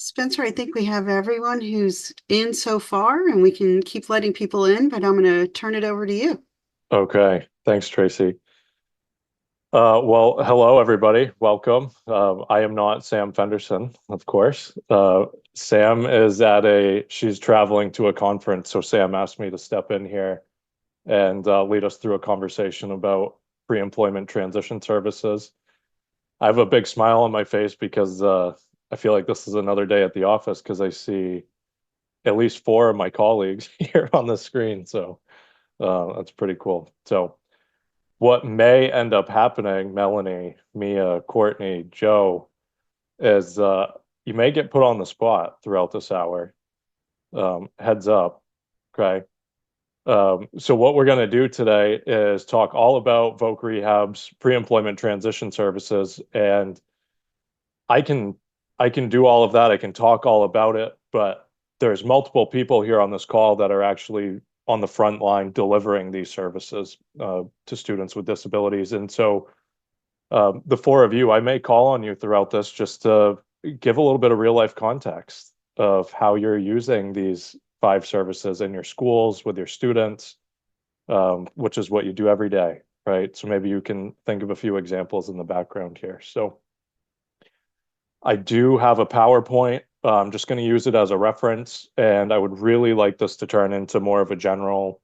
Spencer, I think we have everyone who's in so far, and we can keep letting people in, but I'm going to turn it over to you. Okay, thanks, Tracy. Well, hello, everybody. Welcome. I am not Sam Fenderson, of course. Sam is she's traveling to a conference, so Sam asked me to step in here and lead us through a conversation about pre-employment transition services. I have a big smile on my face because I feel like this is another day at the office because I see at least four of my colleagues here on the screen, so that's pretty cool. So what may end up happening, Melanie, Mia, Courtney, Joe, is you may get put on the spot throughout this hour. Heads up. Okay. So what we're going to do today is talk all about Voc Rehab's pre-employment transition services, and I can I can do all of that. I can talk all about it, but there's multiple people here on this call that are actually on the front line delivering these services to students with disabilities. And so the four of you, I may call on you throughout this just to give a little bit of real life context of how you're using these five services in your schools with your students, which is what you do every day, right? So maybe you can think of a few examples in the background here. So I do have a PowerPoint. I'm just going to use it as a reference, and I would really like this to turn into more of a general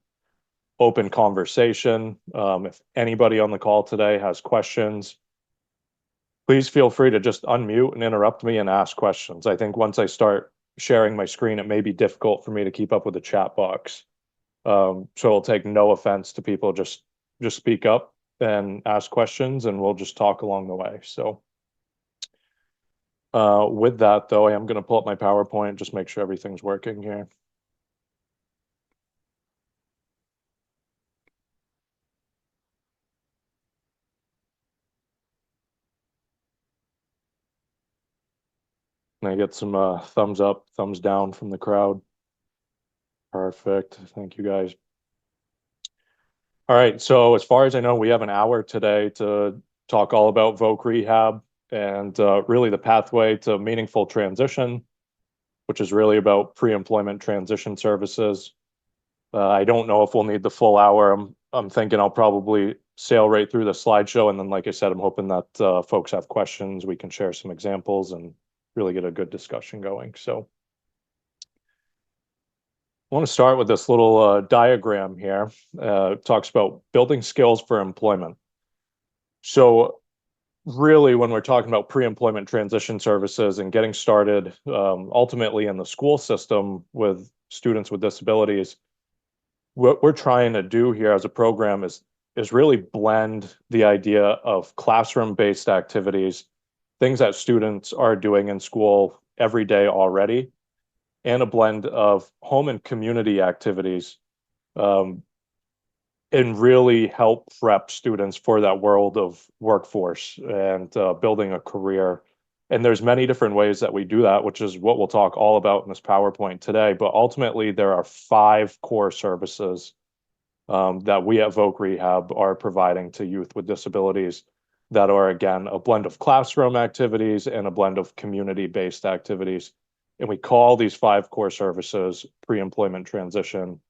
open conversation. If anybody on the call today has questions, please feel free to just unmute and interrupt me and ask questions. I think once I start sharing my screen, it may be difficult for me to keep up with the chat box. So I'll take no offense to people. Just speak up and ask questions, and we'll just talk along the way. So with that, though, I am going to pull up my PowerPoint, just make sure everything's working here. And I get some thumbs up, thumbs down from the crowd. Perfect. Thank you, guys. All right. So as far as I know, we have an hour today to talk all about Voc Rehab and really the pathway to meaningful transition, which is really about pre-employment transition services. I don't know if we'll need the full hour. I'm thinking I'll probably sail right through the slideshow, and then, like I said, I'm hoping that folks have questions. We can share some examples and really get a good discussion going. So I want to start with this little diagram here. It talks about building skills for employment. So really, when we're talking about pre-employment transition services and getting started ultimately in the school system with students with disabilities, what we're trying to do here as a program is really blend the idea of classroom-based activities, things that students are doing in school every day already, and a blend of home and community activities, um, and really help prep students for that world of workforce and building a career. And there's many different ways that we do that, which is what we'll talk all about in this PowerPoint today. But ultimately, there are five core services that we at Voc Rehab are providing to youth with disabilities that are, again, a blend of classroom activities and a blend of community-based activities. And we call these five core services pre-employment transition,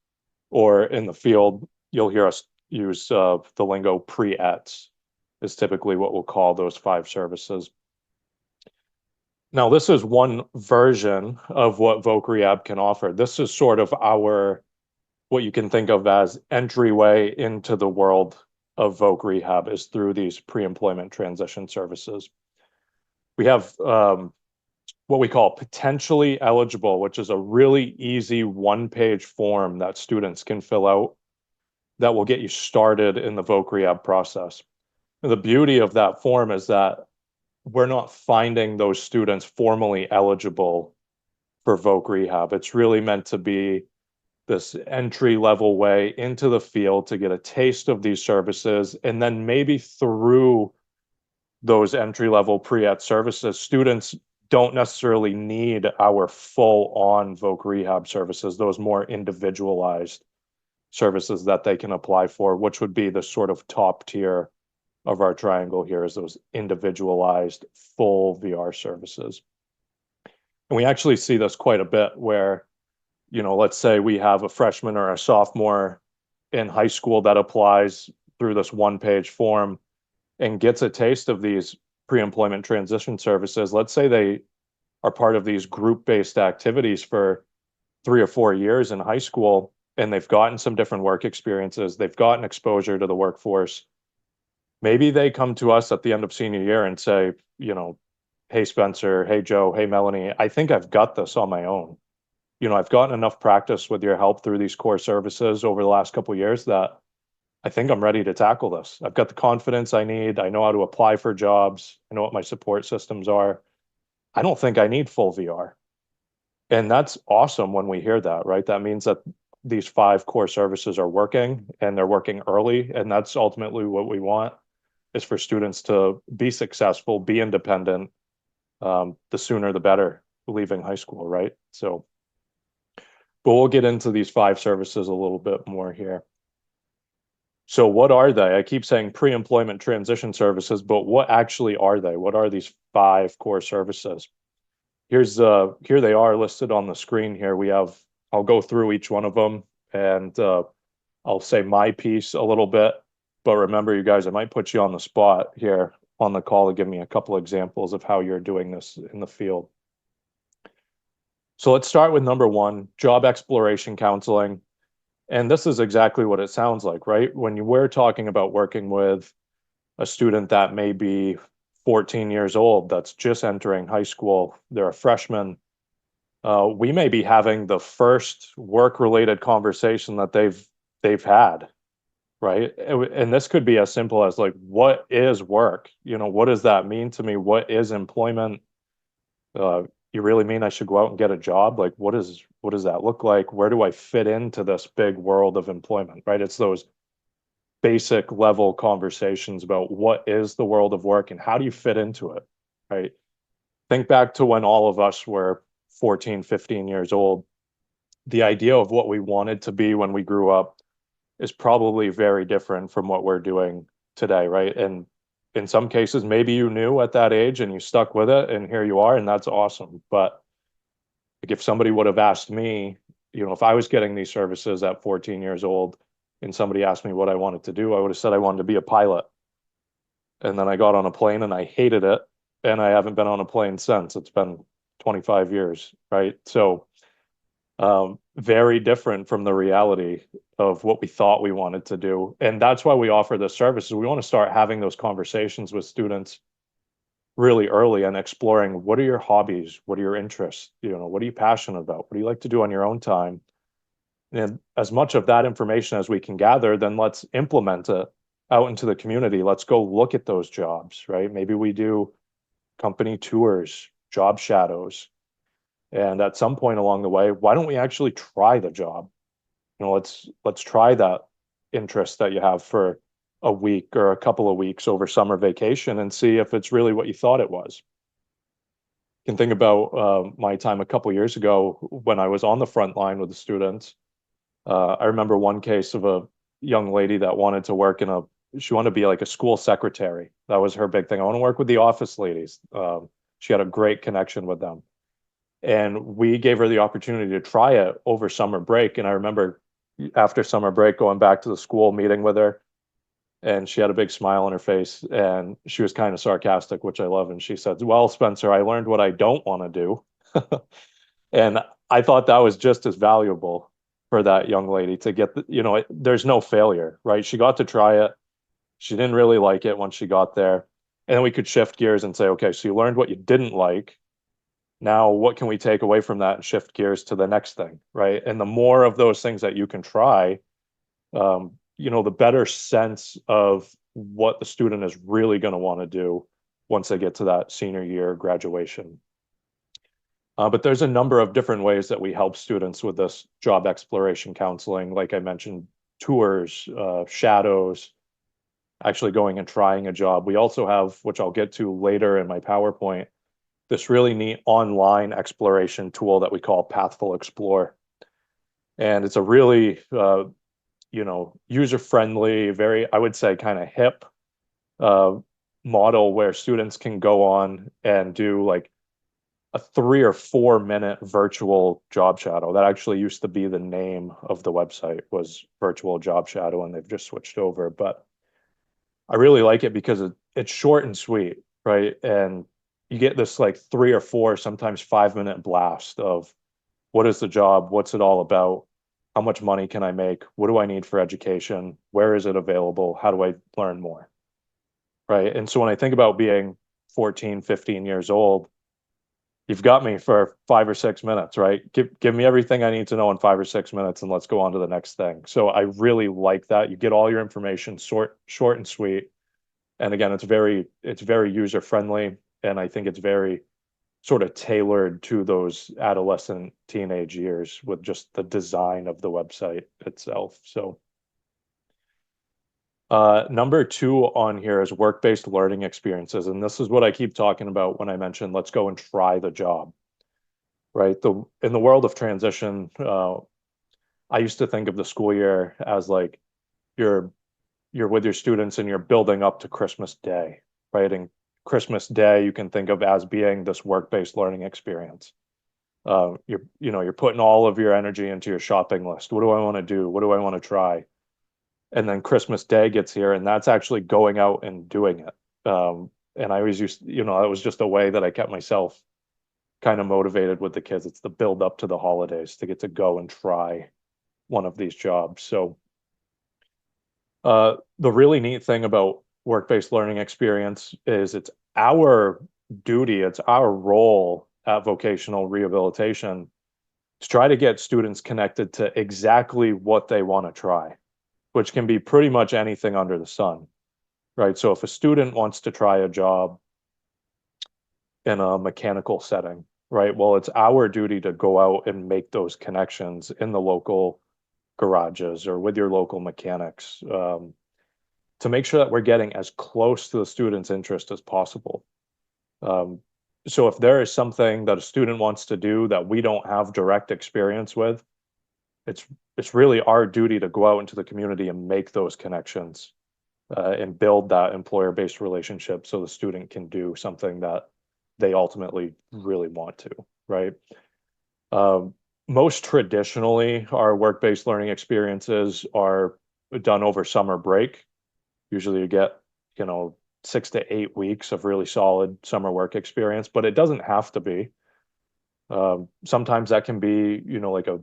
or in the field, you'll hear us use the lingo pre-ETS is typically what we'll call those five services. Now, this is one version of what Voc Rehab can offer. This is sort of our what you can think of as entryway into the world of Voc Rehab is through these pre-employment transition services. We have what we call potentially eligible, which is a really easy one-page form that students can fill out that will get you started in the Voc Rehab process. And the beauty of that form is that we're not finding those students formally eligible for Voc Rehab. It's really meant to be this entry level way into the field to get a taste of these services. And then maybe through those entry level pre-ET services, students don't necessarily need our full on Voc Rehab services, those more individualized services that they can apply for, which would be the sort of top tier of our triangle here is those individualized full VR services. And we actually see this quite a bit where, let's say we have a freshman or a sophomore in high school that applies through this one-page form and gets a taste of these pre-employment transition services. Let's say they are part of these group-based activities for 3 or 4 years in high school, and they've gotten some different work experiences. They've gotten exposure to the workforce. Maybe they come to us at the end of senior year and say, hey, Spencer, hey, Joe, hey, Melanie, I think I've got this on my own. I've gotten enough practice with your help through these core services over the last couple of years that I think I'm ready to tackle this. I've got the confidence I need. I know how to apply for jobs. I know what my support systems are. I don't think I need full VR. And that's awesome when we hear that, right? That means that these 5 core services are working and they're working early. And that's ultimately what we want, is for students to be successful, be independent, the sooner the better, leaving high school, right? So, but we'll get into these 5 services a little bit more here. So what are they? I keep saying pre-employment transition services, but what actually are they? What are these 5 core services? Here they are listed on the screen here. I'll go through each one of them, and I'll say my piece a little bit, but remember, you guys, I might put you on the spot here on the call to give me a couple examples of how you're doing this in the field. So let's start with number 1, job exploration counseling. And this is exactly what it sounds like, right? When we're talking about working with a student that may be 14 years old, that's just entering high school, they're a freshman, we may be having the first work-related conversation that they've had, right? And this could be as simple as like, what is work? What does that mean to me? What is employment? Uh, you really mean I should go out and get a job? Like, what does that look like? Where do I fit into this big world of employment, right? It's those basic level conversations about what is the world of work and how do you fit into it, right? Think back to when all of us were 14, 15 years old. The idea of what we wanted to be when we grew up is probably very different from what we're doing today, right? And in some cases, maybe you knew at that age and you stuck with it, and here you are, and that's awesome. But like, if somebody would have asked me, if I was getting these services at 14 years old and somebody asked me what I wanted to do, I would have said I wanted to be a pilot. And then I got on a plane and I hated it. And I haven't been on a plane since. It's been 25 years, right? So, very different from the reality of what we thought we wanted to do. And that's why we offer this service. We want to start having those conversations with students really early and exploring, what are your hobbies? What are your interests? What are you passionate about? What do you like to do on your own time? And as much of that information as we can gather, then let's implement it out into the community. Let's go look at those jobs, right? Maybe we do company tours, job shadows. And at some point along the way, why don't we actually try the job? Let's try that interest that you have for a week or a couple of weeks over summer vacation and see if it's really what you thought it was. You can think about my time a couple of years ago when I was on the front line with the students. I remember one case of a young lady that wanted to work she wanted to be like a school secretary. That was her big thing. I want to work with the office ladies. She had a great connection with them. And we gave her the opportunity to try it over summer break. And I remember after summer break going back to the school, meeting with her, and she had a big smile on her face and she was kind of sarcastic, which I love. And she said, well, Spencer, I learned what I don't want to do. And I thought that was just as valuable for that young lady to get there's no failure, right? She got to try it. She didn't really like it once she got there. And then we could shift gears and say, okay, so you learned what you didn't like. Now, what can we take away from that and shift gears to the next thing, right? And the more of those things that you can try, the better sense of what the student is really going to want to do once they get to that senior year graduation. But there's a number of different ways that we help students with this job exploration counseling. Like I mentioned, tours, shadows, actually going and trying a job. We also have, which I'll get to later in my PowerPoint, this really neat online exploration tool that we call Pathful Explore. And it's a really, user-friendly, very, I would say, kind of hip uh, model where students can go on and do like a 3 or 4 minute virtual job shadow. That actually used to be the name of the website, was Virtual Job Shadow, and they've just switched over. But I really like it because it's short and sweet, right? And you get this like 3 or 4, sometimes 5 minute blast of what is the job? What's it all about? How much money can I make? What do I need for education? Where is it available? How do I learn more? Right. And so when I think about being 14, 15 years old, you've got me for 5 or 6 minutes, right? Give me everything I need to know in 5 or 6 minutes and let's go on to the next thing. So I really like that. You get all your information short and sweet. And again, it's very user friendly. And I think it's very sort of tailored to those adolescent teenage years with just the design of the website itself. So number two on here is work-based learning experiences. And this is what I keep talking about when I mention let's go and try the job, right? In the world of transition, I used to think of the school year as like you're you're with your students and you're building up to Christmas Day, right? And Christmas Day you can think of as being this work-based learning experience. You're putting all of your energy into your shopping list. What do I want to do? What do I want to try? And then Christmas Day gets here, and that's actually going out and doing it. And I always used, that was just a way that I kept myself kind of motivated with the kids. It's the build up to the holidays to get to go and try one of these jobs. So, the really neat thing about work-based learning experience is it's our duty, it's our role at vocational rehabilitation to try to get students connected to exactly what they want to try, which can be pretty much anything under the sun, right? So if a student wants to try a job in a mechanical setting, right? Well, it's our duty to go out and make those connections in the local garages or with your local mechanics, to make sure that we're getting as close to the student's interest as possible. Um, so if there is something that a student wants to do that we don't have direct experience with, it's it's really our duty to go out into the community and make those connections, and build that employer-based relationship so the student can do something that they ultimately really want to, right? Um, Most traditionally, our work-based learning experiences are done over summer break. Usually you get, you know, 6 to 8 weeks of really solid summer work experience, but it doesn't have to be. Sometimes that can be, like a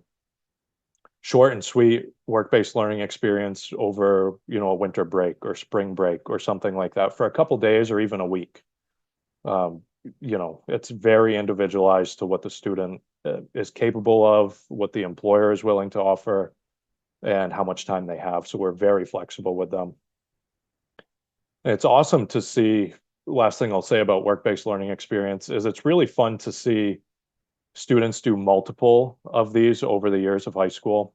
short and sweet work-based learning experience over, a winter break or spring break or something like that for a couple days or even a week. Um, it's very individualized to what the student is capable of, what the employer is willing to offer, and how much time they have. So we're very flexible with them. It's awesome to see. Last thing I'll say about work-based learning experience is it's really fun to see students do multiple of these over the years of high school.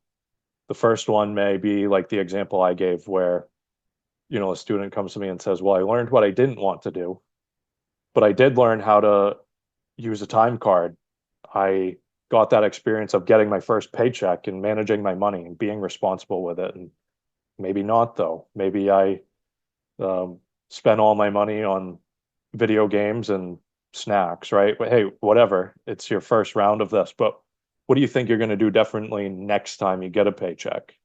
The first one may be like the example I gave where, a student comes to me and says, well, I learned what I didn't want to do, but I did learn how to use a time card. I got that experience of getting my first paycheck and managing my money and being responsible with it. And maybe not, though. Maybe I spent all my money on video games and snacks, right? But hey, whatever. It's your first round of this, but what do you think you're going to do differently next time you get a paycheck,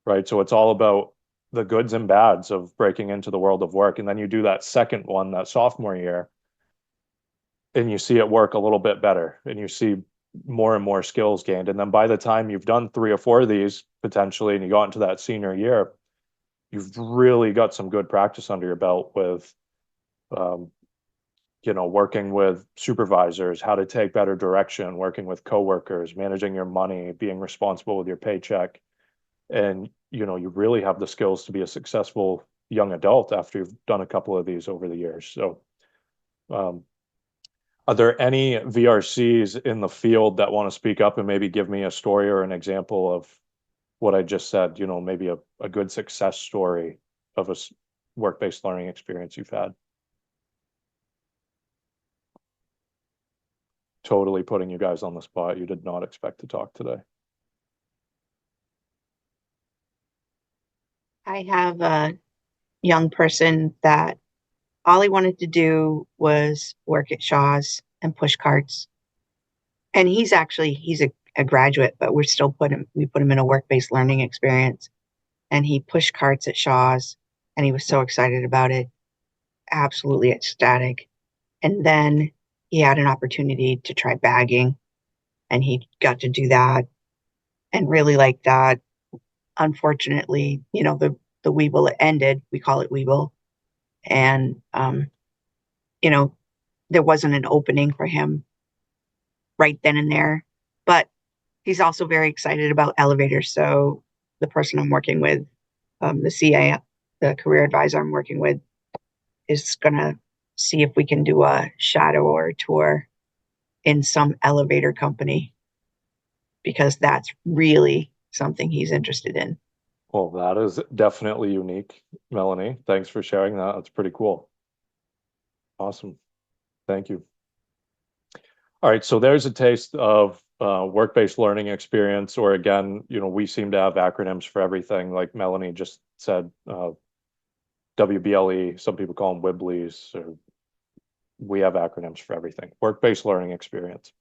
right? So it's all about the goods and bads of breaking into the world of work. And then you do that second one, that sophomore year, and you see it work a little bit better and you see more and more skills gained. And then by the time you've done 3 or 4 of these potentially and you got into that senior year, you've really got some good practice under your belt with, um, working with supervisors, how to take better direction, working with coworkers, managing your money, being responsible with your paycheck. And, you really have the skills to be a successful young adult after you've done a couple of these over the years. So, um, are there any VRCs in the field that want to speak up and maybe give me a story or an example of what I just said? Maybe a good success story of a work-based learning experience you've had. Totally putting you guys on the spot. You did not expect to talk today. I have a young person that all he wanted to do was work at Shaw's and push carts. And he's a graduate, but we put him in a work-based learning experience, and he pushed carts at Shaw's, and he was so excited about it, absolutely ecstatic. And then he had an opportunity to try bagging, and he got to do that and really liked that. Unfortunately, the Weeble ended. We call it Weeble, and you know, there wasn't an opening for him right then and there. But he's also very excited about elevators. So the person I'm working with, the CA, the career advisor I'm working with, is gonna see if we can do a shadow or a tour in some elevator company, because that's really something he's interested in. Well, that is definitely unique, Melanie. Thanks for sharing that. That's pretty cool. Awesome. Thank you. All right, so there's a taste of work-based learning experience, or again, we seem to have acronyms for everything, like Melanie just said, WBLE, some people call them Wibblies, or we have acronyms for everything. Work-based learning experience.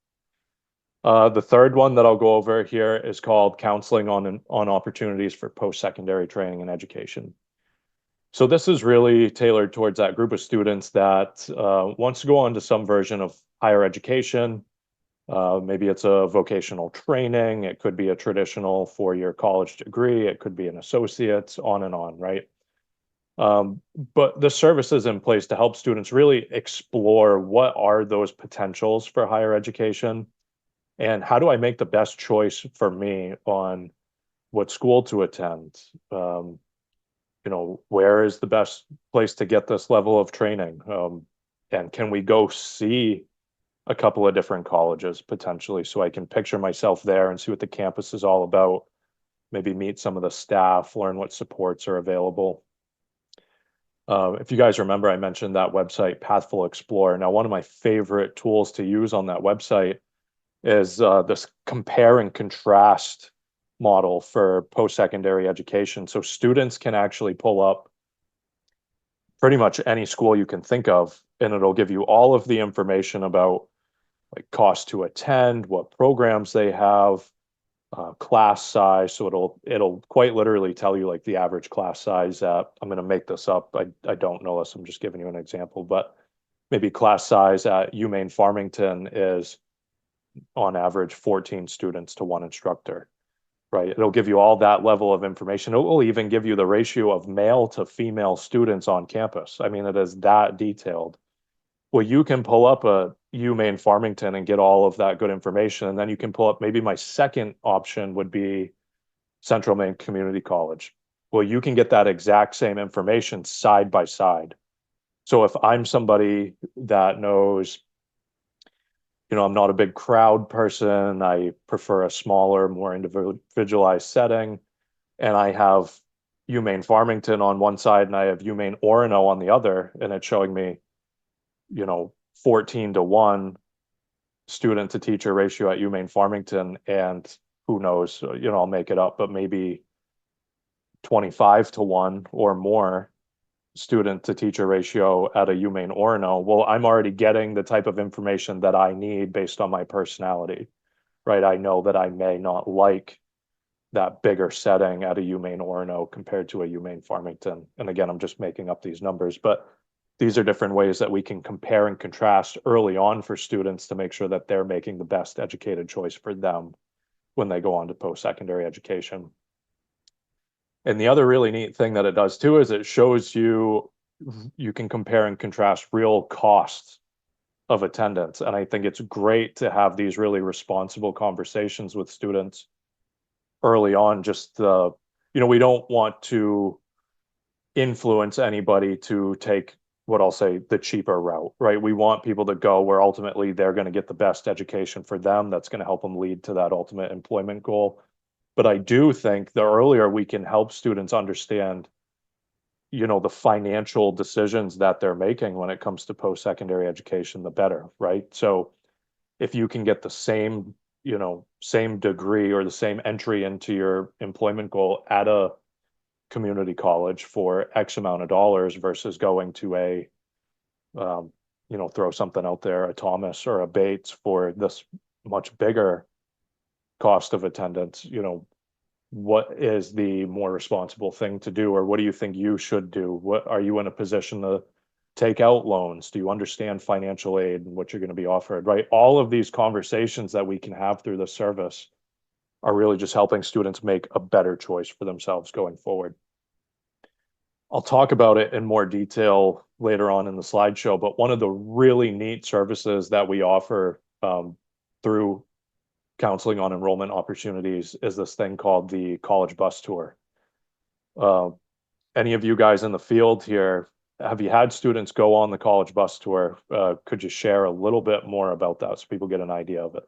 The third one that I'll go over here is called counseling on opportunities for post-secondary training and education. So this is really tailored towards that group of students that wants to go on to some version of higher education. Maybe it's a vocational training. It could be a traditional four-year college degree. It could be an associate's, on and on, right? But the service is in place to help students really explore what are those potentials for higher education, and how do I make the best choice for me on what school to attend? Where is the best place to get this level of training? And can we go see a couple of different colleges potentially, so I can picture myself there and see what the campus is all about, maybe meet some of the staff, learn what supports are available. If you guys remember, I mentioned that website, Pathful Explorer. Now, one of my favorite tools to use on that website is this compare and contrast model for post-secondary education. So students can actually pull up pretty much any school you can think of, and it'll give you all of the information about like cost to attend, what programs they have, class size. So it'll quite literally tell you like the average class size at, I'm going to make this up. I don't know this. I'm just giving you an example, but maybe class size at UMaine Farmington is on average 14 students to one instructor, right? It'll give you all that level of information. It will even give you the ratio of male to female students on campus. I mean, it is that detailed. Well, you can pull up a UMaine Farmington and get all of that good information. And then you can pull up, maybe my second option would be Central Maine Community College. Well, you can get that exact same information side by side. So if I'm somebody that knows, I'm not a big crowd person, I prefer a smaller, more individualized setting, and I have UMaine Farmington on one side and I have UMaine Orono on the other, and it's showing me 14 to 1 student to teacher ratio at UMaine Farmington, and who knows, I'll make it up, but maybe 25 to 1 or more student to teacher ratio at a UMaine Orono. Well, I'm already getting the type of information that I need based on my personality, right? I know that I may not like that bigger setting at a UMaine Orono compared to a UMaine Farmington. And again, I'm just making up these numbers, but these are different ways that we can compare and contrast early on for students to make sure that they're making the best educated choice for them when they go on to post-secondary education. And the other really neat thing that it does too is it shows you can compare and contrast real costs of attendance. And I think it's great to have these really responsible conversations with students early on. Just we don't want to influence anybody to take what I'll say the cheaper route, right? We want people to go where ultimately they're going to get the best education for them. That's going to help them lead to that ultimate employment goal. But I do think the earlier we can help students understand, the financial decisions that they're making when it comes to post-secondary education, the better, right? So if you can get the same degree or the same entry into your employment goal at a community college for X amount of dollars versus going to throw something out there, a Thomas or a Bates for this much bigger cost of attendance, what is the more responsible thing to do, or what do you think you should do? What are you in a position to take out loans? Do you understand financial aid and what you're going to be offered, right? All of these conversations that we can have through the service are really just helping students make a better choice for themselves going forward. I'll talk about it in more detail later on in the slideshow, but one of the really neat services that we offer through counseling on enrollment opportunities is this thing called the college bus tour. Any of you guys in the field here, have you had students go on the college bus tour? Could you share a little bit more about that so people get an idea of it?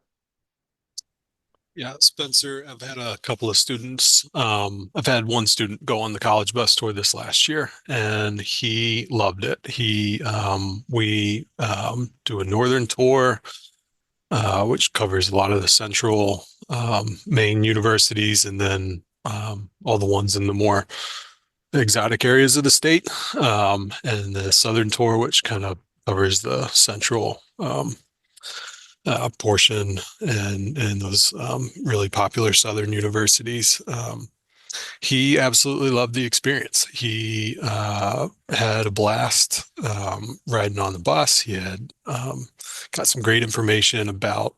Yeah, Spencer, I've had a couple of students. I've had one student go on the college bus tour this last year, and he loved it. We do a northern tour, which covers a lot of the central Maine universities, and then all the ones in the more exotic areas of the state, and the southern tour, which kind of covers the central portion and those really popular southern universities. He absolutely loved the experience. He had a blast riding on the bus. He had got some great information about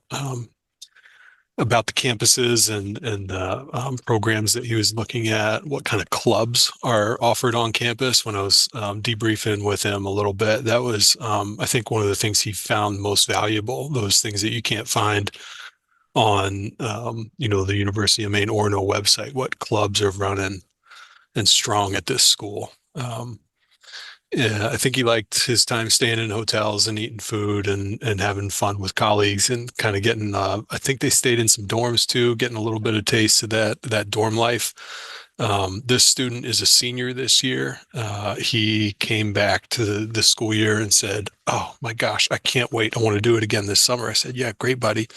the campuses and the programs that he was looking at, what kind of clubs are offered on campus. When I was debriefing with him a little bit, that was, I think, one of the things he found most valuable, those things that you can't find on, the University of Maine Orono website, what clubs are running and strong at this school. Yeah, I think he liked his time staying in hotels and eating food and having fun with colleagues and kind of getting, I think they stayed in some dorms too, getting a little bit of taste of that dorm life. This student is a senior this year. He came back to the school year and said, "Oh my gosh, I can't wait. I want to do it again this summer." I said, "Yeah, great, buddy.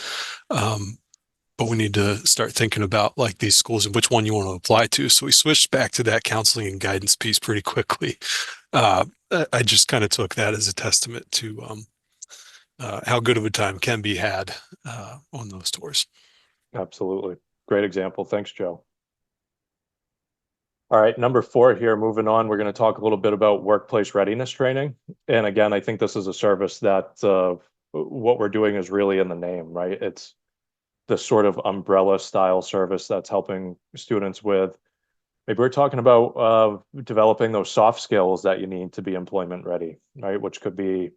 But we need to start thinking about like these schools and which one you want to apply to." So we switched back to that counseling and guidance piece pretty quickly. I just kind of took that as a testament to how good of a time can be had on those tours. Absolutely. Great example. Thanks, Joe. All right, number 4 here, moving on, we're going to talk a little bit about workplace readiness training. And again, I think this is a service that what we're doing is really in the name, right? It's the sort of umbrella style service that's helping students with, maybe we're talking about developing those soft skills that you need to be employment ready, right? Which could be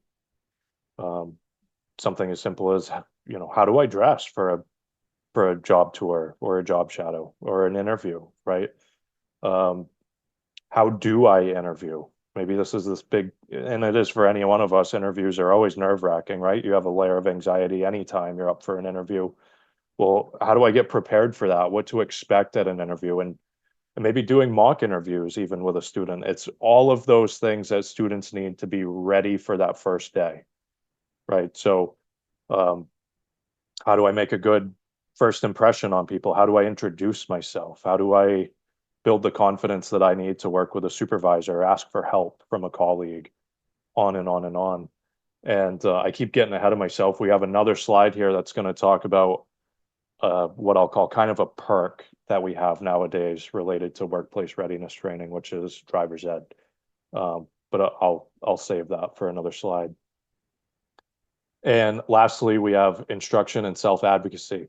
something as simple as, how do I dress for a job tour or a job shadow or an interview, right? How do I interview? Maybe this is this big, and it is for any one of us, interviews are always nerve-wracking, right? You have a layer of anxiety anytime you're up for an interview. Well, how do I get prepared for that? What to expect at an interview? And maybe doing mock interviews even with a student. It's all of those things that students need to be ready for that first day, right? So how do I make a good first impression on people? How do I introduce myself? How do I build the confidence that I need to work with a supervisor, ask for help from a colleague, on and on and on. And I keep getting ahead of myself. We have another slide here that's going to talk about what I'll call kind of a perk that we have nowadays related to workplace readiness training, which is driver's ed. But I'll save that for another slide. And lastly, we have instruction and self-advocacy.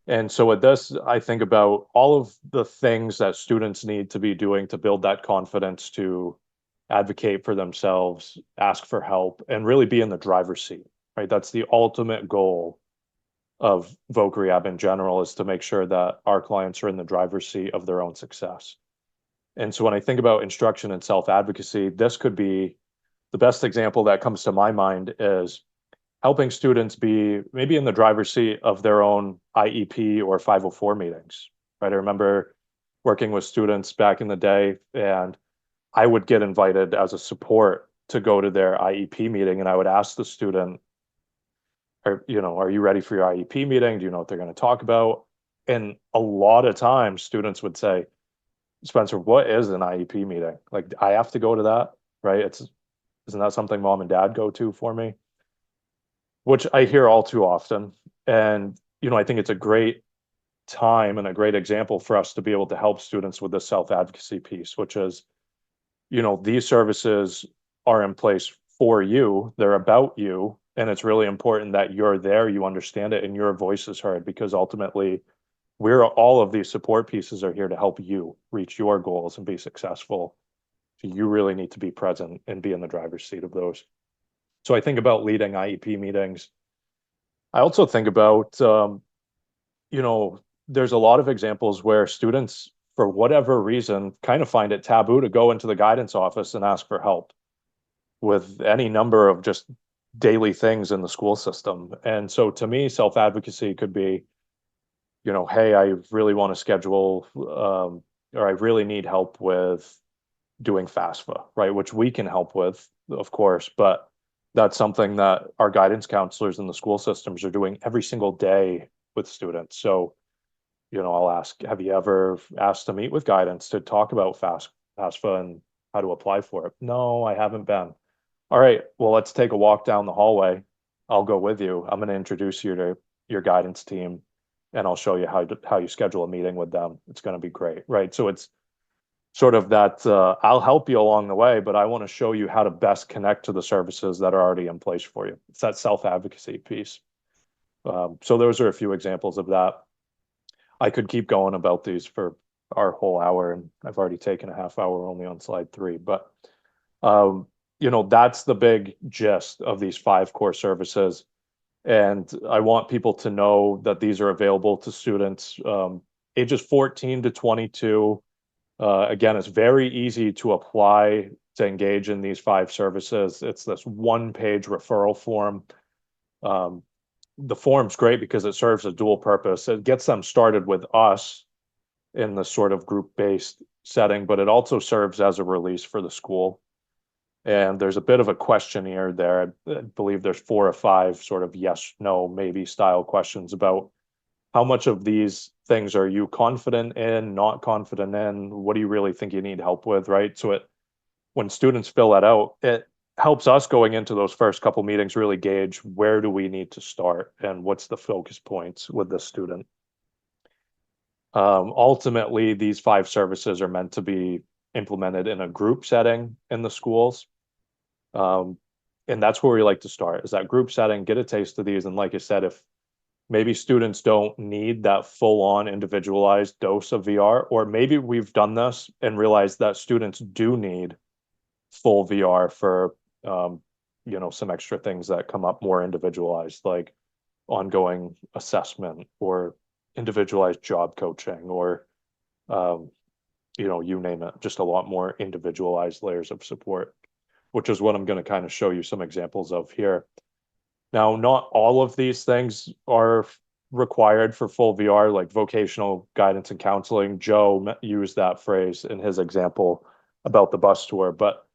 And so with this, I think about all of the things that students need to be doing to build that confidence to advocate for themselves, ask for help, and really be in the driver's seat, right? That's the ultimate goal of Voc Rehab in general, is to make sure that our clients are in the driver's seat of their own success. And so when I think about instruction and self-advocacy, this could be the best example that comes to my mind is helping students be maybe in the driver's seat of their own IEP or 504 meetings, right? I remember working with students back in the day, and I would get invited as a support to go to their IEP meeting, and I would ask the student, are you ready for your IEP meeting? Do you know what they're going to talk about? And a lot of times students would say, "Spencer, what is an IEP meeting? Like, I have to go to that, right? Isn't that something mom and dad go to for me?" Which I hear all too often. And I think it's a great time and a great example for us to be able to help students with the self-advocacy piece, which is, these services are in place for you, they're about you, and it's really important that you're there, you understand it, and your voice is heard, because ultimately all of these support pieces are here to help you reach your goals and be successful. So you really need to be present and be in the driver's seat of those. So I think about leading IEP meetings. I also think about, there's a lot of examples where students, for whatever reason, kind of find it taboo to go into the guidance office and ask for help with any number of just daily things in the school system. And so to me, self-advocacy could be, hey, I really want to schedule, or I really need help with doing FAFSA, right? Which we can help with, of course, but that's something that our guidance counselors in the school systems are doing every single day with students. So, I'll ask, have you ever asked to meet with guidance to talk about FAFSA and how to apply for it? No, I haven't been. All right, well, let's take a walk down the hallway. I'll go with you. I'm going to introduce you to your guidance team, and I'll show you how you schedule a meeting with them. It's going to be great, right? So it's sort of that I'll help you along the way, but I want to show you how to best connect to the services that are already in place for you. It's that self-advocacy piece. So those are a few examples of that. I could keep going about these for our whole hour, and I've already taken a half hour only on slide 3, but that's the big gist of these 5 core services. And I want people to know that these are available to students ages 14 to 22. Again, it's very easy to apply to engage in these 5 services. It's this 1-page referral form. The form's great because it serves a dual purpose. It gets them started with us in the sort of group-based setting, but it also serves as a release for the school. And there's a bit of a questionnaire there. I believe there's 4 or 5 sort of yes, no, maybe style questions about how much of these things are you confident in, not confident in, what do you really think you need help with, right? So when students fill that out, it helps us going into those first couple meetings really gauge where do we need to start and what's the focus points with the student. Ultimately, these 5 services are meant to be implemented in a group setting in the schools. And that's where we like to start, is that group setting, get a taste of these. And like I said, if maybe students don't need that full-on individualized dose of VR, or maybe we've done this and realized that students do need full VR for, some extra things that come up more individualized, like ongoing assessment or individualized job coaching, or, you name it, just a lot more individualized layers of support, which is what I'm going to kind of show you some examples of here. Now, not all of these things are required for full VR, like vocational guidance and counseling. Joe used that phrase in his example about the bus tour, but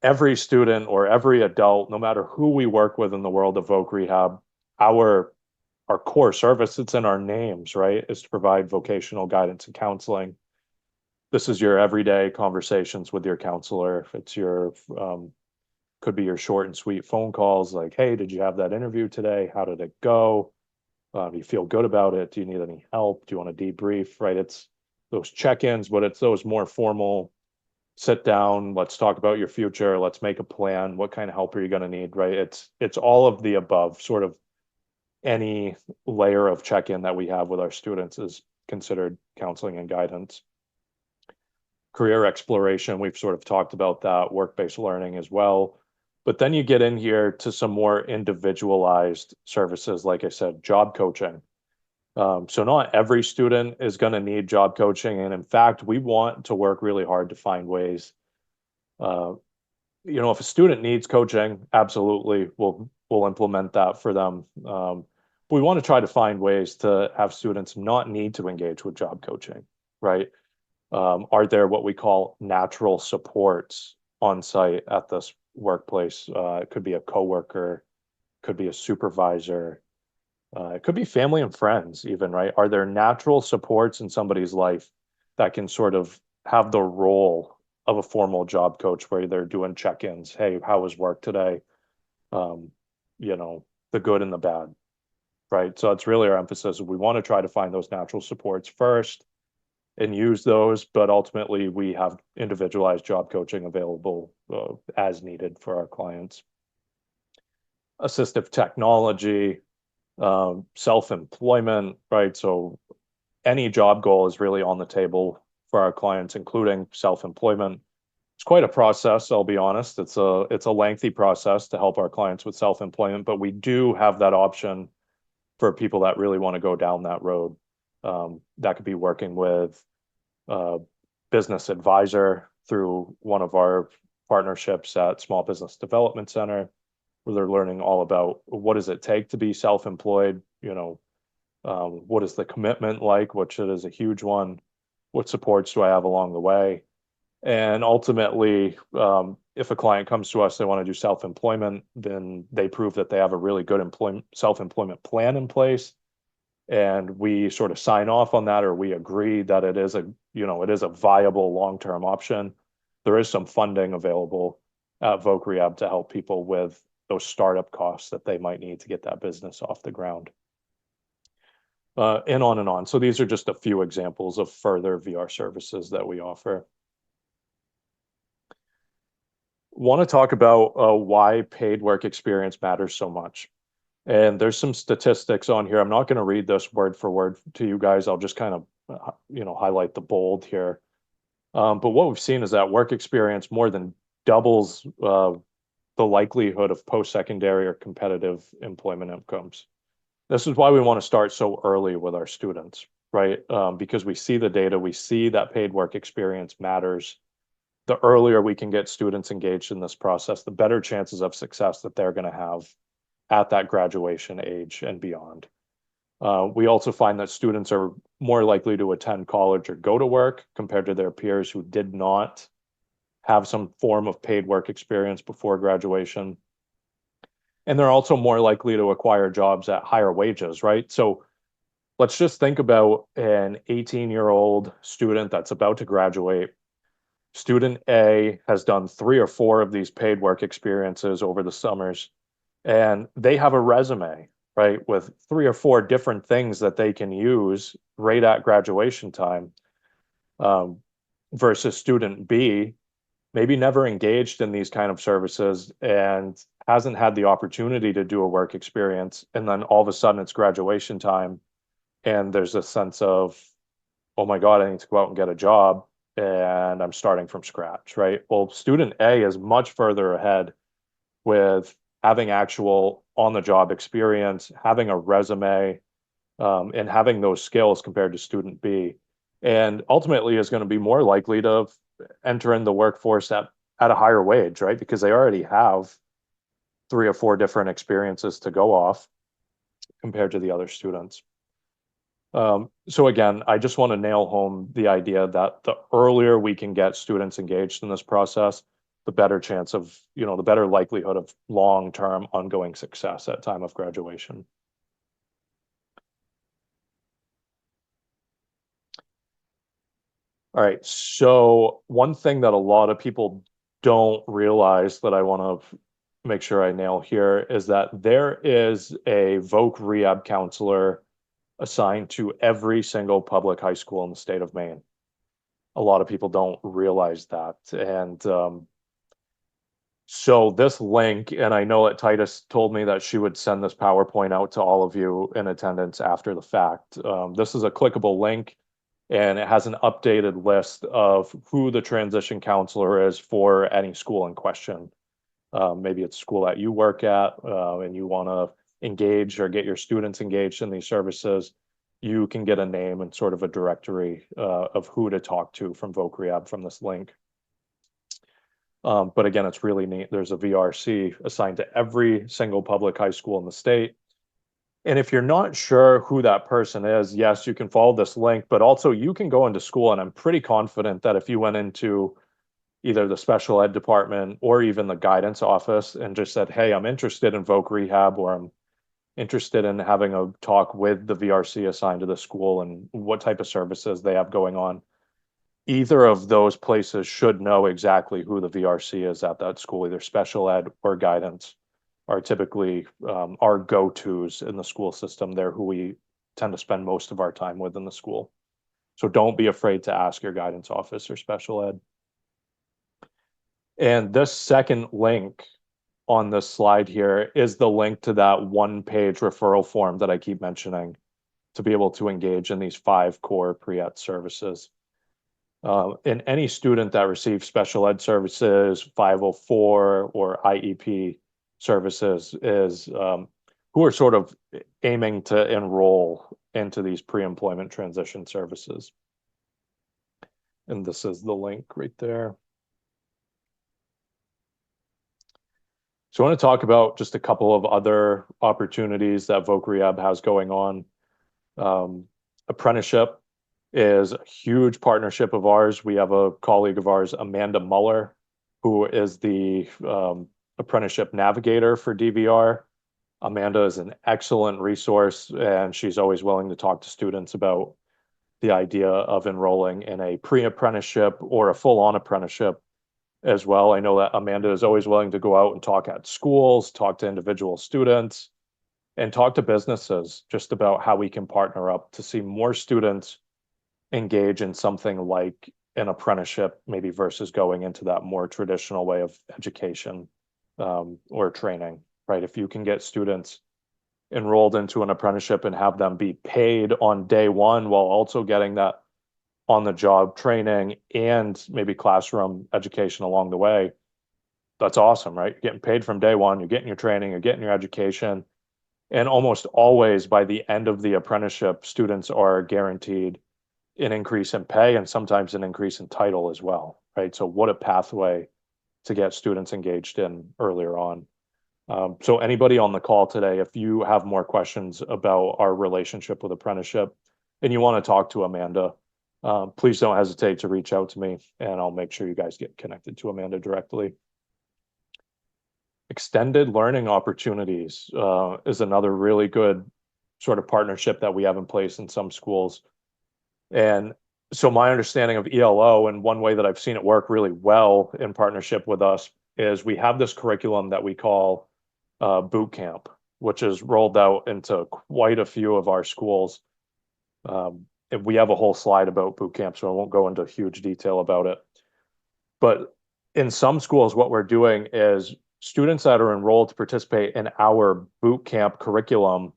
every student or every adult, no matter who we work with in the world of voc rehab, our core service, it's in our names, right, is to provide vocational guidance and counseling. This is your everyday conversations with your counselor. It's your could be your short and sweet phone calls like, hey, did you have that interview today? How did it go? Do you feel good about it? Do you need any help? Do you want to debrief, right? It's those check-ins, but it's those more formal sit down, let's talk about your future, let's make a plan. What kind of help are you going to need, right? It's all of the above. Sort of any layer of check-in that we have with our students is considered counseling and guidance. Career exploration, we've sort of talked about that, work-based learning as well. But then you get in here to some more individualized services, like I said, job coaching. So not every student is going to need job coaching. And in fact, we want to work really hard to find ways. If a student needs coaching, absolutely, we'll implement that for them. But we want to try to find ways to have students not need to engage with job coaching, right? Are there what we call natural supports on site at this workplace? It could be a coworker, could be a supervisor, it could be family and friends even, right? Are there natural supports in somebody's life that can sort of have the role of a formal job coach where they're doing check-ins? Hey, how was work today? The good and the bad. right? So that's really our emphasis. We want to try to find those natural supports first and use those, but ultimately we have individualized job coaching available as needed for our clients. Assistive technology, self-employment, right? So any job goal is really on the table for our clients, including self-employment. It's quite a process, I'll be honest. It's a lengthy process to help our clients with self-employment, but we do have that option for people that really want to go down that road. That could be working with a business advisor through one of our partnerships at Small Business Development Center, where they're learning all about what does it take to be self-employed, what is the commitment like, which it is a huge one, what supports do I have along the way? And ultimately, if a client comes to us, they want to do self-employment, then they prove that they have a really good self-employment plan in place. And we sort of sign off on that, or we agree that it is a viable long-term option. There is some funding available at Voc Rehab to help people with those startup costs that they might need to get that business off the ground. And on and on. So these are just a few examples of further VR services that we offer. Want to talk about why paid work experience matters so much. And there's some statistics on here. I'm not going to read this word for word to you guys. I'll just kind of, highlight the bold here. But what we've seen is that work experience more than doubles the likelihood of post-secondary or competitive employment outcomes. This is why we want to start so early with our students, right? Because we see the data, we see that paid work experience matters. The earlier we can get students engaged in this process, the better chances of success that they're going to have at that graduation age and beyond. We also find that students are more likely to attend college or go to work compared to their peers who did not have some form of paid work experience before graduation. And they're also more likely to acquire jobs at higher wages, right? So let's just think about an 18-year-old student that's about to graduate. Student A has done 3 or 4 of these paid work experiences over the summers, and they have a resume, right, with 3 or 4 different things that they can use right at graduation time, versus student B, maybe never engaged in these kind of services and hasn't had the opportunity to do a work experience. And then all of a sudden it's graduation time and there's a sense of, oh my God, I need to go out and get a job and I'm starting from scratch, right? Well, student A is much further ahead with having actual on-the-job experience, having a resume, and having those skills compared to student B. And ultimately is going to be more likely to enter in the workforce at a higher wage, right? Because they already have 3 or 4 different experiences to go off compared to the other students. So again, I just want to nail home the idea that the earlier we can get students engaged in this process, the better chance of, the better likelihood of long-term ongoing success at time of graduation. All right, so one thing that a lot of people don't realize that I want to make sure I nail here is that there is a Voc Rehab counselor assigned to every single public high school in the state of Maine. A lot of people don't realize that. And so this link, and I know that Titus told me that she would send this PowerPoint out to all of you in attendance after the fact. This is a clickable link, and it has an updated list of who the transition counselor is for any school in question. Maybe it's a school that you work at, and you want to engage or get your students engaged in these services. You can get a name and sort of a directory of who to talk to from Voc Rehab from this link. But again, it's really neat. There's a VRC assigned to every single public high school in the state. And if you're not sure who that person is, yes, you can follow this link, but also you can go into school. And I'm pretty confident that if you went into either the special ed department or even the guidance office and just said, hey, I'm interested in Voc Rehab, or I'm interested in having a talk with the VRC assigned to the school and what type of services they have going on, either of those places should know exactly who the VRC is at that school, either special ed or guidance are typically our go-tos in the school system. They're who we tend to spend most of our time with in the school. So don't be afraid to ask your guidance office or special ed. And this second link on this slide here is the link to that one-page referral form that I keep mentioning to be able to engage in these 5 core pre-ed services. And any student that receives special ed services, 504 or IEP services is who are sort of aiming to enroll into these pre-employment transition services. And this is the link right there. So I want to talk about just a couple of other opportunities that Voc Rehab has going on. Apprenticeship is a huge partnership of ours. We have a colleague of ours, Amanda Muller, who is the apprenticeship navigator for DVR. Amanda is an excellent resource, and she's always willing to talk to students about the idea of enrolling in a pre-apprenticeship or a full-on apprenticeship as well. I know that Amanda is always willing to go out and talk at schools, talk to individual students, and talk to businesses just about how we can partner up to see more students engage in something like an apprenticeship, maybe versus going into that more traditional way of education or training, right? If you can get students enrolled into an apprenticeship and have them be paid on day one while also getting that on the job training and maybe classroom education along the way, that's awesome, right? You're getting paid from day one, you're getting your training, you're getting your education. And almost always by the end of the apprenticeship, students are guaranteed an increase in pay and sometimes an increase in title as well, right? So what a pathway to get students engaged in earlier on. So anybody on the call today, if you have more questions about our relationship with apprenticeship and you want to talk to Amanda, please don't hesitate to reach out to me and I'll make sure you guys get connected to Amanda directly. Extended learning opportunities is another really good sort of partnership that we have in place in some schools. And so my understanding of ELO, and one way that I've seen it work really well in partnership with us, is we have this curriculum that we call boot camp, which is rolled out into quite a few of our schools. And we have a whole slide about boot camp, so I won't go into huge detail about it. But in some schools, what we're doing is students that are enrolled to participate in our boot camp curriculum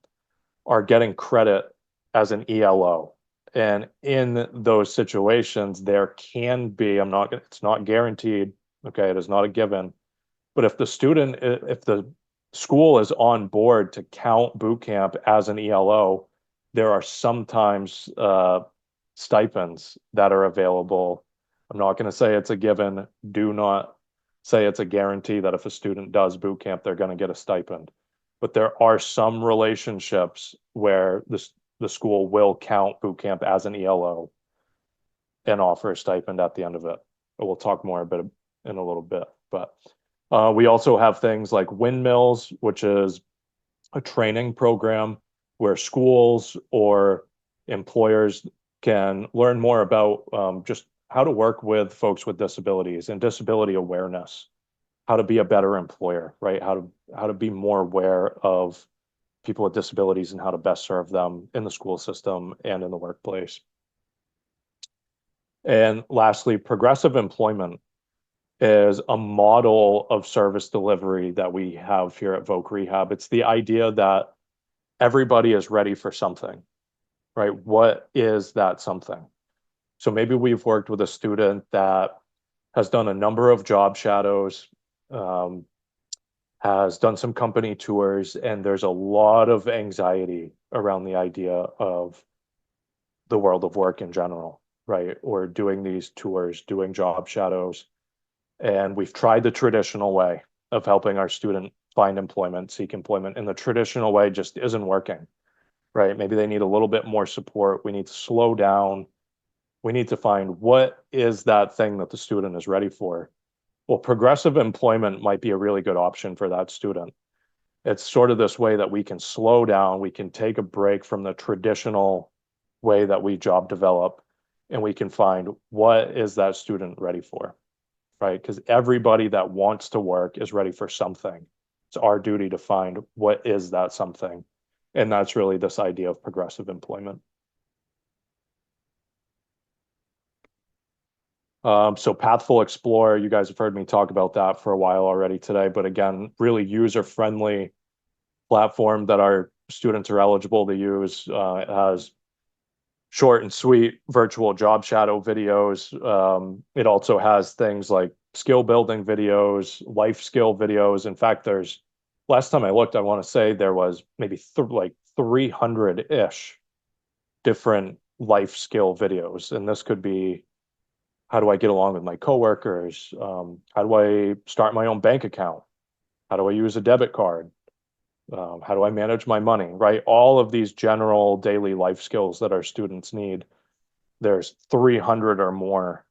are getting credit as an ELO. And in those situations, there can be, it's not guaranteed, okay, it is not a given, but if the school is on board to count boot camp as an ELO, there are sometimes stipends that are available. I'm not going to say it's a given. Do not say it's a guarantee that if a student does boot camp, they're going to get a stipend. But there are some relationships where the school will count boot camp as an ELO and offer a stipend at the end of it. We'll talk more in a little bit. But we also have things like Windmills, which is a training program where schools or employers can learn more about just how to work with folks with disabilities and disability awareness, how to be a better employer, right? How to be more aware of people with disabilities and how to best serve them in the school system and in the workplace. And lastly, progressive employment is a model of service delivery that we have here at Voc Rehab. It's the idea that everybody is ready for something, right? What is that something? So maybe we've worked with a student that has done a number of job shadows, has done some company tours, and there's a lot of anxiety around the idea of the world of work in general, right? Or doing these tours, doing job shadows. And we've tried the traditional way of helping our student find employment, seek employment, and the traditional way just isn't working, right? Maybe they need a little bit more support. We need to slow down. We need to find what is that thing that the student is ready for. Well, progressive employment might be a really good option for that student. It's sort of this way that we can slow down, we can take a break from the traditional way that we job develop, and we can find what is that student ready for, right? Because everybody that wants to work is ready for something. It's our duty to find what is that something. And that's really this idea of progressive employment. So Pathful Explorer, you guys have heard me talk about that for a while already today, but again, really user-friendly platform that our students are eligible to use. It has short and sweet virtual job shadow videos. It also has things like skill building videos, life skill videos. In fact, last time I looked, I want to say there was maybe like 300-ish different life skill videos. And this could be, how do I get along with my coworkers? How do I start my own bank account? How do I use a debit card? How do I manage my money, right? All of these general daily life skills that our students need. There's 300 or more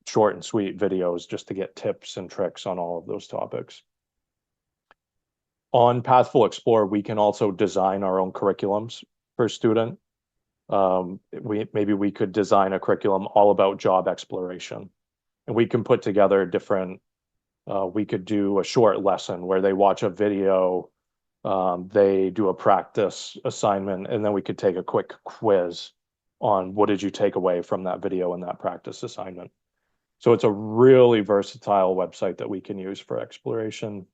short and sweet videos just to get tips and tricks on all of those topics. On Pathful Explorer, we can also design our own curriculums per student. Maybe we could design a curriculum all about job exploration, and we can put together different, we could do a short lesson where they watch a video, they do a practice assignment, and then we could take a quick quiz on what did you take away from that video and that practice assignment. So it's a really versatile website that we can use for exploration.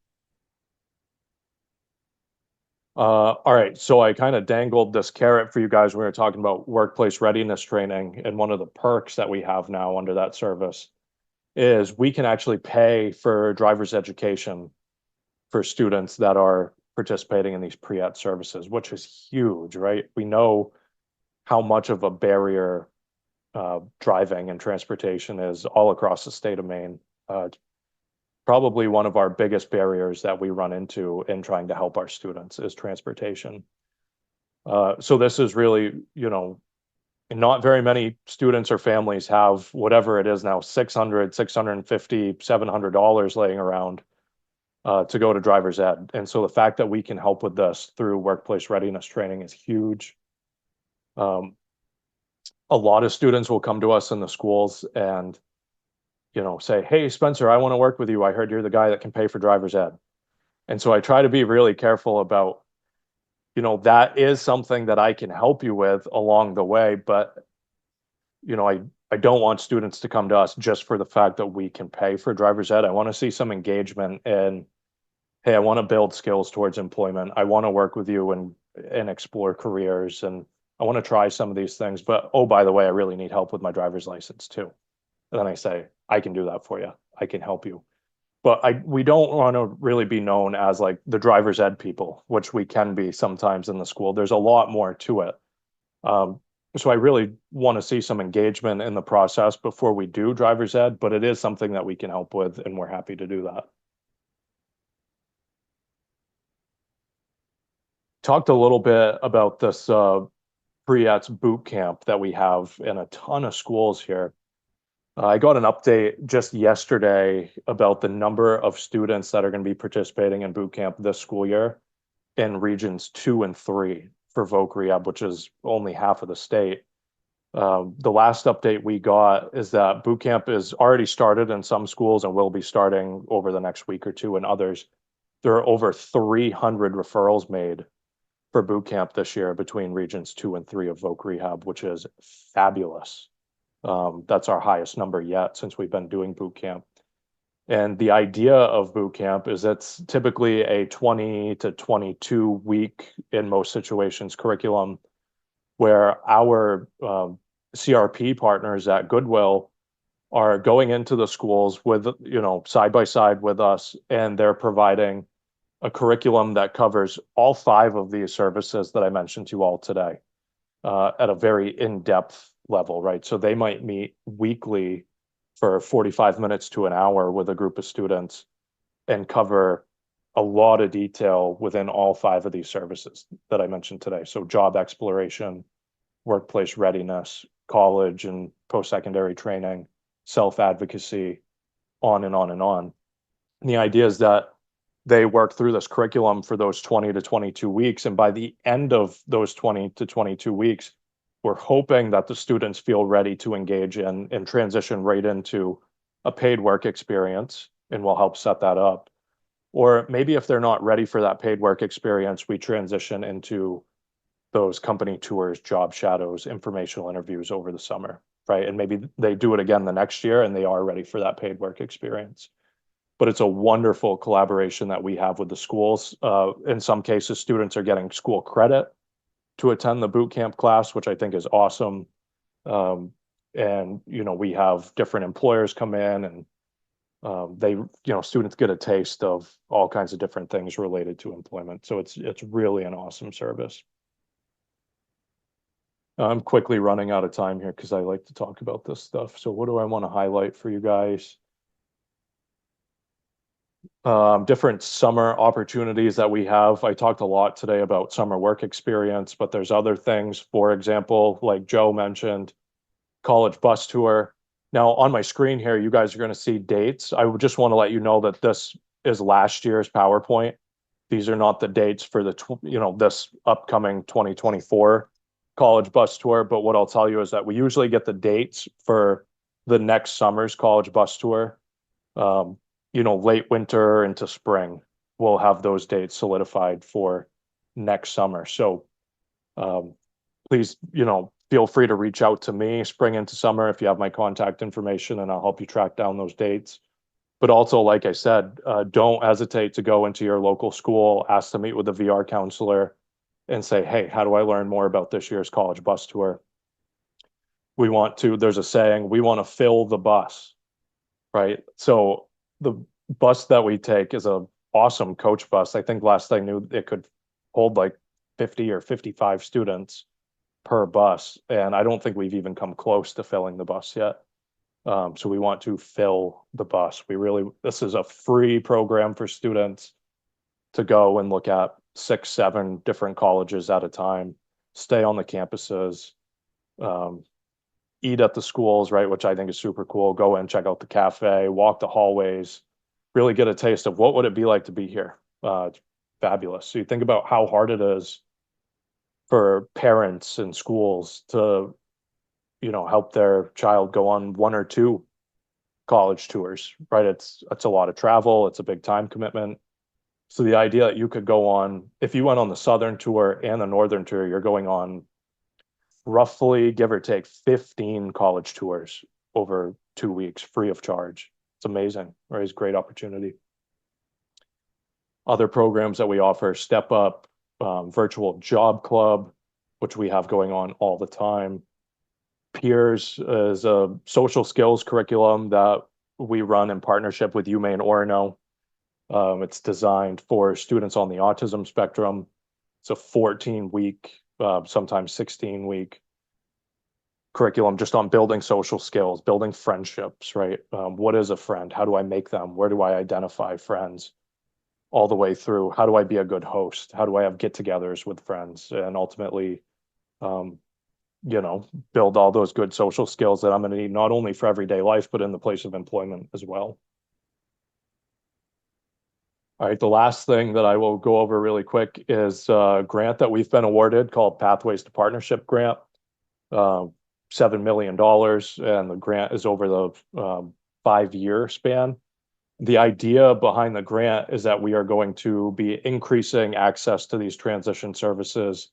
All right, so I kind of dangled this carrot for you guys when we were talking about workplace readiness training, and one of the perks that we have now under that service is we can actually pay for driver's education for students that are participating in these pre-ed services, which is huge, right? We know how much of a barrier driving and transportation is all across the state of Maine. Probably one of our biggest barriers that we run into in trying to help our students is transportation. So this is really, not very many students or families have whatever it is now, $600, $650, $700 laying around to go to driver's ed. And so the fact that we can help with this through workplace readiness training is huge. A lot of students will come to us in the schools and, say, hey, Spencer, I want to work with you. I heard you're the guy that can pay for driver's ed. And so I try to be really careful about, that is something that I can help you with along the way. But, I don't want students to come to us just for the fact that we can pay for driver's ed. I want to see some engagement in, hey, I want to build skills towards employment. I want to work with you and explore careers, and I want to try some of these things. But, oh, by the way, I really need help with my driver's license too. And then I say, I can do that for you. I can help you. But we don't want to really be known as like the driver's ed people, which we can be sometimes in the school. There's a lot more to it. So I really want to see some engagement in the process before we do driver's ed, but it is something that we can help with, and we're happy to do that. Talked a little bit about this pre-ETS boot camp that we have in a ton of schools here. I got an update just yesterday about the number of students that are going to be participating in boot camp this school year in regions 2 and 3 for Voc Rehab, which is only half of the state. The last update we got is that boot camp is already started in some schools and will be starting over the next week or two in others. There are over 300 referrals made for boot camp this year between regions 2 and 3 of Voc Rehab, which is fabulous. That's our highest number yet since we've been doing boot camp. And the idea of boot camp is it's typically a 20 to 22 week, in most situations, curriculum where our CRP partners at Goodwill are going into the schools with, side by side with us, and they're providing a curriculum that covers all 5 of these services that I mentioned to you all today at a very in-depth level, right? So they might meet weekly for 45 minutes to an hour with a group of students and cover a lot of detail within all 5 of these services that I mentioned today. So job exploration, workplace readiness, college and post-secondary training, self-advocacy, on and on and on. And the idea is that they work through this curriculum for those 20 to 22 weeks. And by the end of those 20 to 22 weeks, we're hoping that the students feel ready to engage in and transition right into a paid work experience, and we'll help set that up. Or maybe if they're not ready for that paid work experience, we transition into those company tours, job shadows, informational interviews over the summer, right? And maybe they do it again the next year and they are ready for that paid work experience. But it's a wonderful collaboration that we have with the schools. In some cases, students are getting school credit to attend the boot camp class, which I think is awesome. And, you know, we have different employers come in and they, you know, students get a taste of all kinds of different things related to employment. So it's really an awesome service. I'm quickly running out of time here because I like to talk about this stuff. So what do I want to highlight for you guys? Different summer opportunities that we have. I talked a lot today about summer work experience, but there's other things. For example, like Joe mentioned, college bus tour. Now on my screen here, you guys are going to see dates. I would just want to let you know that this is last year's PowerPoint. These are not the dates for the, you know, this upcoming 2024 college bus tour. But what I'll tell you is that we usually get the dates for the next summer's college bus tour. You know, late winter into spring, we'll have those dates solidified for next summer. So please, you know, feel free to reach out to me spring into summer if you have my contact information, and I'll help you track down those dates. But also, like I said, don't hesitate to go into your local school, ask to meet with a VR counselor and say, hey, how do I learn more about this year's college bus tour? We want to, there's a saying, we want to fill the bus, right? So the bus that we take is a awesome coach bus. I think last I knew it could hold like 50 or 55 students per bus. And I don't think we've even come close to filling the bus yet. So we want to fill the bus. This is a free program for students to go and look at 6, 7 different colleges at a time, stay on the campuses, eat at the schools, right? Which I think is super cool. Go and check out the cafe, walk the hallways, really get a taste of what would it be like to be here. It's fabulous. So you think about how hard it is for parents and schools to, you know, help their child go on 1 or 2 college tours, right? It's a lot of travel. It's a big time commitment. So the idea that you could go on, if you went on the Southern tour and the Northern tour, you're going on roughly, give or take, 15 college tours over 2 weeks, free of charge. It's amazing, right? It's a great opportunity. Other programs that we offer, Step Up, Virtual Job Club, which we have going on all the time. Peers is a social skills curriculum that we run in partnership with Maine Orono. It's designed for students on the autism spectrum. It's a 14-week, sometimes 16-week curriculum just on building social skills, building friendships, right? What is a friend? How do I make them? Where do I identify friends? All the way through, how do I be a good host? How do I have get-togethers with friends? And ultimately, you know, build all those good social skills that I'm going to need not only for everyday life, but in the place of employment as well. All right, the last thing that I will go over really quick is a grant that we've been awarded called Pathways to Partnership Grant, $7 million, and the grant is over the 5-year span. The idea behind the grant is that we are going to be increasing access to these transition services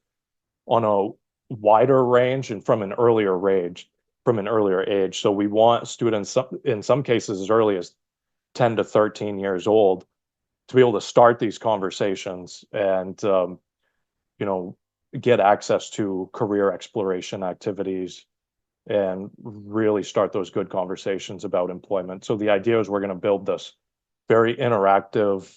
on a wider range and from an earlier age. So we want students, in some cases as early as 10 to 13 years old, to be able to start these conversations and you know, get access to career exploration activities and really start those good conversations about employment. So the idea is we're going to build this very interactive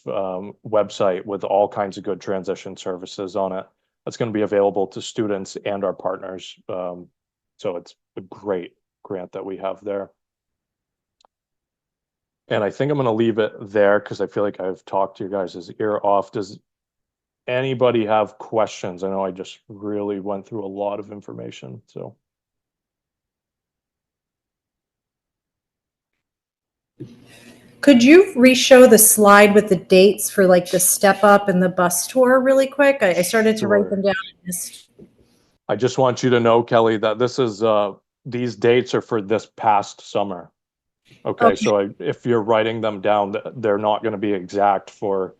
website with all kinds of good transition services on it. That's going to be available to students and our partners. So it's a great grant that we have there. And I think I'm going to leave it there because I feel like I've talked to you guys' ear off. Does anybody have questions? I know I just really went through a lot of information, so. Could you re-show the slide with the dates for like the Step Up and the bus tour really quick? I started to write them down. I just want you to know, Kelly, that this is these dates are for this past summer. Okay, so if you're writing them down, they're not going to be exact for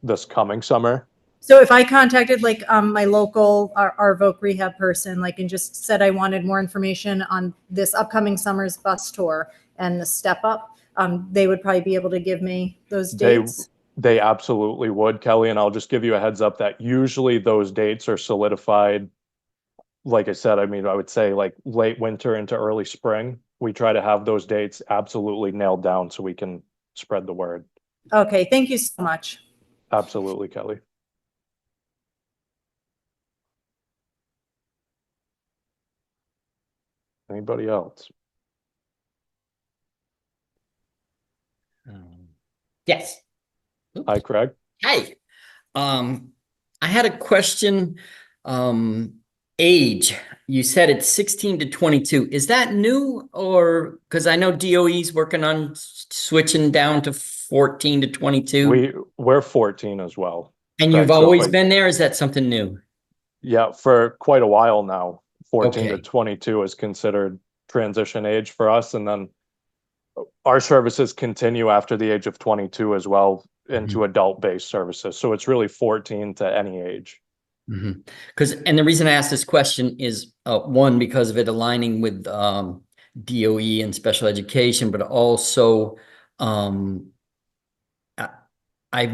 this coming summer. So if I contacted like my local our Voc rehab person, like, and just said I wanted more information on this upcoming summer's bus tour and the step up, they would probably be able to give me those dates. They absolutely would, Kelly, and I'll just give you a heads up that usually those dates are solidified. Like I said, I mean, I would say like late winter into early spring. We try to have those dates absolutely nailed down so we can spread the word. Okay, thank you so much. Absolutely, Kelly. Anybody else? Yes. Hi, Craig. Hi. I had a question. Age, you said it's 16 to 22. Is that new, or because I know DOE's working on switching down to 14 to 22? We're 14 as well. And Craig, you've so always been there? Is that something new? yeah, for quite a while now. 14 to Okay. 22 is considered transition age for us, and then our services continue after the age of 22 as well into adult-based services. So it's really 14 to any age. Because, and the reason I asked this question is one, because of it aligning with DOE and special education, but also I've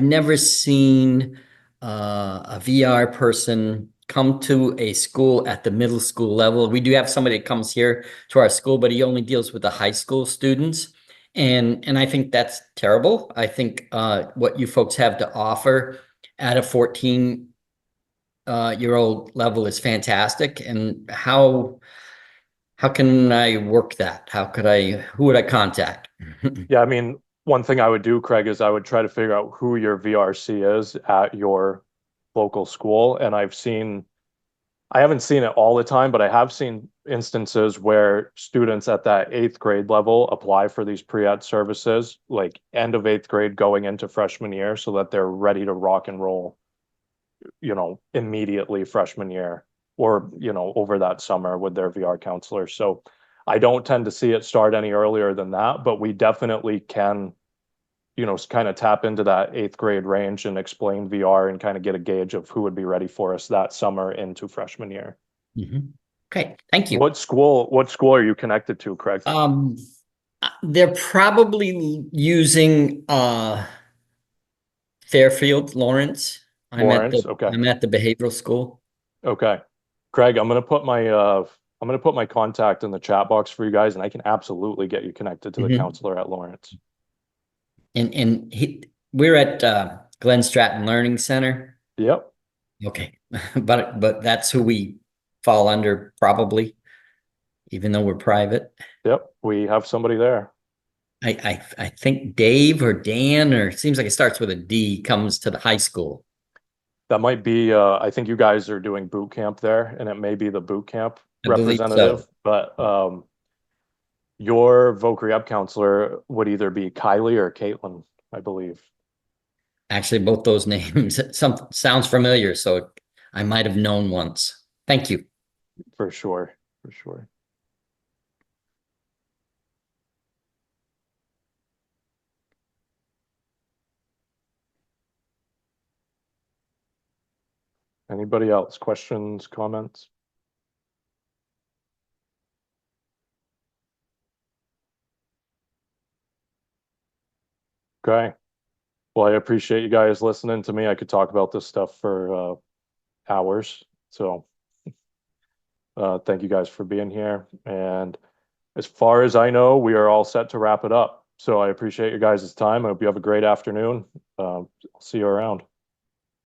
never seen a VR person come to a school at the middle school level. We do have somebody that comes here to our school, but he only deals with the high school students. And I think that's terrible. I think what you folks have to offer at a 14-year-old level is fantastic. And how can I work that? Who would I contact? Yeah, I mean, one thing I would do, Craig, is I would try to figure out who your VRC is at your local school. And I haven't seen it all the time, but I have seen instances where students at that 8th grade level apply for these pre-ed services, like end of 8th grade going into freshman year, so that they're ready to rock and roll, immediately freshman year, or, over that summer with their VR counselor. So I don't tend to see it start any earlier than that, but we definitely can, kind of tap into that 8th grade range and explain VR and kind of get a gauge of who would be ready for us that summer into freshman year. Okay, thank you. What school are you connected to, Craig? They're probably using Fairfield, Lawrence. Lawrence, okay. I'm at the behavioral school. Okay. Craig, I'm gonna put my contact in the chat box for you guys, and I can absolutely get you connected to the counselor at Lawrence. And we're at Glen Stratton Learning Center. Yep. Okay. But that's who we fall under, probably, even though we're private. Yep, we have somebody there. I think Dave or Dan, or it seems like it starts with a D, comes to the high school. That might be, I think you guys are doing boot camp there, and it may be the boot camp representative, so. But your Voc Rehab counselor would either be Kylie or Caitlin, I believe. Actually, both those names sounds familiar, so I might have known once. Thank you. For sure, for sure. Anybody else? Questions, comments? Okay. Well, I appreciate you guys listening to me. I could talk about this stuff for hours. So thank you guys for being here. And as far as I know, we are all set to wrap it up. So I appreciate you guys' time. I hope you have a great afternoon. I'll see you around.